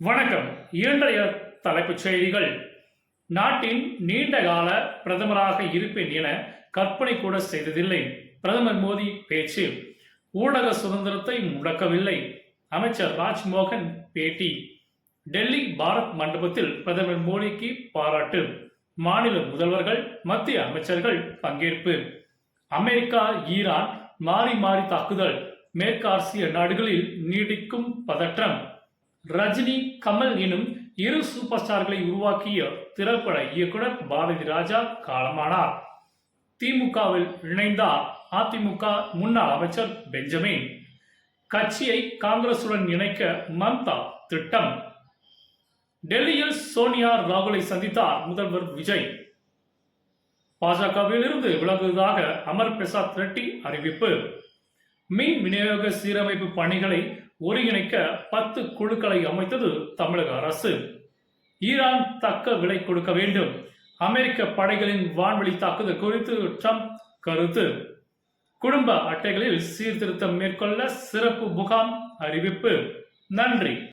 வணக்கம். இன்றைய தலைப்புச் செய்திகள். நாட்டின் நீண்டகால பிரதமராக இருப்பேன் என கற்பனை கூட செய்ததில்லை. பிரதமர் மோடி பேச்சு. ஊடக சுதந்திரத்தை முடக்கவில்லை. அமைச்சர் ராஜ்மோகன் பேட்டி. டெல்லி பாரத் மண்டபத்தில் பிரதமர் மோடிக்கு பாராட்டு. மாநில முதல்வர்கள், மத்திய அமைச்சர்கள் பங்கேற்பு. அமெரிக்கா, ஈரான் மாறி மாறி தாக்குதல். மேற்காசிய நாடுகளில் நீடிக்கும் பதற்றம். ரஜினி, கமல் எனும் இரு சூப்பர் ஸ்டார்களை உருவாக்கிய திரைப்பட இயக்குனர் பாரதி ராஜா காலமானார். திமுகவில் இணைந்தார் அதிமுக முன்னாள் அமைச்சர் பெஞ்சமின். கட்சியை காங்கிரசுடன் இணைக்க மம்தா திட்டம். டெல்லியில் சோனியா, ராகுலை சந்தித்தார் முதல்வர் விஜய். பாஜகவில் இருந்து விலகுவதாக அமர் பிரசாத் ரெட்டி அறிவிப்பு. மின் விநியோக சீரமைப்பு பணிகளை ஒருங்கிணைக்க 10 குழுக்களை அமைத்தது தமிழக அரசு. ஈரான் தக்க விலை கொடுக்க வேண்டும். அமெரிக்க படைகளின் வான்வெளி தாக்குதல் குறித்து ட்ரம்ப் கருத்து. குடும்ப அட்டைகளில் சீர்திருத்தம் மேற்கொள்ள சிறப்பு முகாம் அறிவிப்பு. நன்றி.